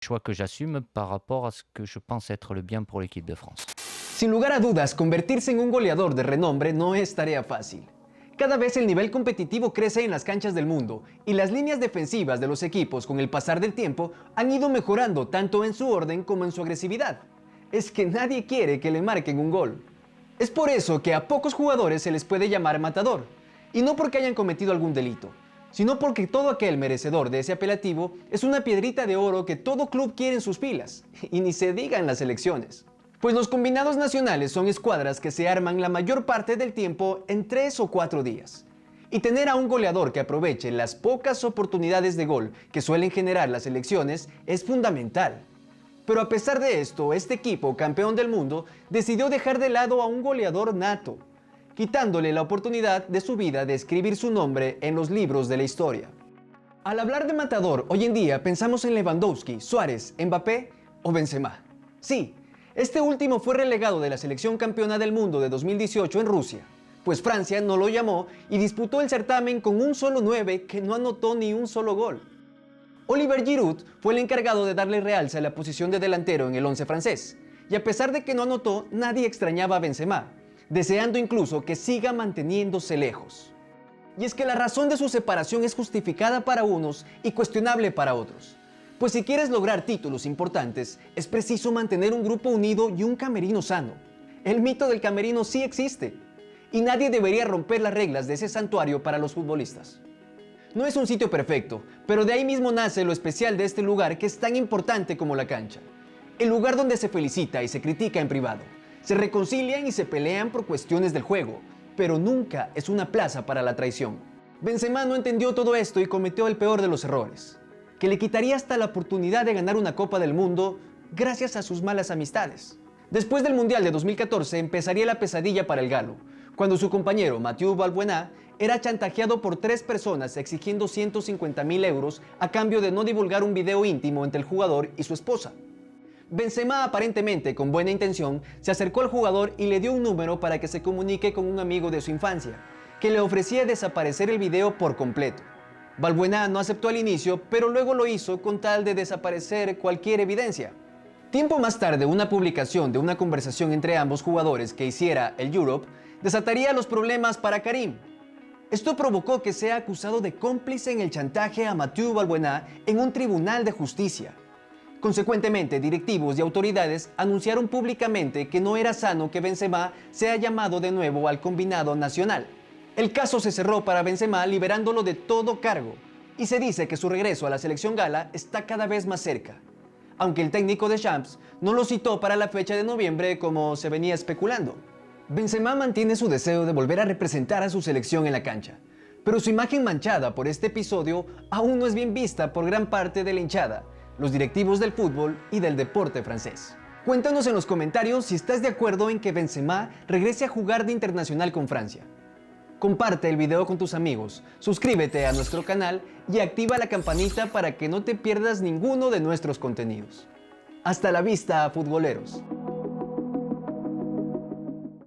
Choix que j'assume par rapport à ce que je pense être le bien pour l'équipe de France. Sin lugar a dudas, convertirse en un goleador de renombre no es tarea fácil. Cada vez el nivel competitivo crece en las canchas del mundo y las líneas defensivas de los equipos con el pasar del tiempo han ido mejorando tanto en su orden como en su agresividad. Es que nadie quiere que le marquen un gol. Es por eso que a pocos jugadores se les puede llamar matador, y no porque hayan cometido algún delito, sino porque todo aquel merecedor de ese apelativo es una piedrita de oro que todo club quiere en sus filas, y ni se diga en las selecciones. Pues los combinados nacionales son escuadras que se arman la mayor parte del tiempo en 3 o 4 días. Y tener a un goleador que aproveche las pocas oportunidades de gol que suelen generar las selecciones es fundamental. Pero a pesar de esto, este equipo, campeón del mundo, decidió dejar de lado a un goleador nato, quitándole la oportunidad de su vida de escribir su nombre en los libros de la historia. Al hablar de matador, hoy en día pensamos en Lewandowski, Suárez, Mbappé o Benzema. Sí, este último fue relegado de la selección campeona del mundo de 2018 en Rusia, pues Francia no lo llamó y disputó el certamen con un solo 9 que no anotó ni un solo gol. Oliver Giroud fue el encargado de darle realce a la posición de delantero en el once francés, y a pesar de que no anotó, nadie extrañaba a Benzema, deseando incluso que siga manteniéndose lejos. Y es que la razón de su separación es justificada para unos y cuestionable para otros. Pues si quieres lograr títulos importantes, es preciso mantener un grupo unido y un camerino sano. El mito del camerino sí existe, y nadie debería romper las reglas de ese santuario para los futbolistas. No es un sitio perfecto, pero de ahí mismo nace lo especial de este lugar que es tan importante como la cancha. El lugar donde se felicita y se critica en privado. Se reconcilian y se pelean por cuestiones del juego, pero nunca es una plaza para la traición. Benzema no entendió todo esto y cometió el peor de los errores, que le quitaría hasta la oportunidad de ganar una Copa del Mundo gracias a sus malas amistades. Después del Mundial de 2014 empezaría la pesadilla para el galo, cuando su compañero Mathieu Valbuena era chantajeado por 3 personas exigiendo 150.000 euros a cambio de no divulgar un video íntimo entre el jugador y su esposa. Benzema, aparentemente con buena intención, se acercó al jugador y le dio un número para que se comunique con un amigo de su infancia, que le ofrecía desaparecer el video por completo. Valbuena no aceptó al inicio, pero luego lo hizo con tal de desaparecer cualquier evidencia. Tiempo más tarde, una publicación de una conversación entre ambos jugadores que hiciera el Europe desataría los problemas para Karim. Esto provocó que sea acusado de cómplice en el chantaje a Mathieu Valbuena en un tribunal de justicia. Consecuentemente, directivos y autoridades anunciaron públicamente que no era sano que Benzema sea llamado de nuevo al combinado nacional. El caso se cerró para Benzema liberándolo de todo cargo, y se dice que su regreso a la selección gala está cada vez más cerca, aunque el técnico de Champs no lo citó para la fecha de noviembre como se venía especulando. Benzema mantiene su deseo de volver a representar a su selección en la cancha, pero su imagen manchada por este episodio aún no es bien vista por gran parte de la hinchada, los directivos del fútbol y del deporte francés. Cuéntanos en los comentarios si estás de acuerdo en que Benzema regrese a jugar de internacional con Francia. Comparte el video con tus amigos, suscríbete a nuestro canal y activa la campanita para que no te pierdas ninguno de nuestros contenidos. Hasta la vista, futboleros.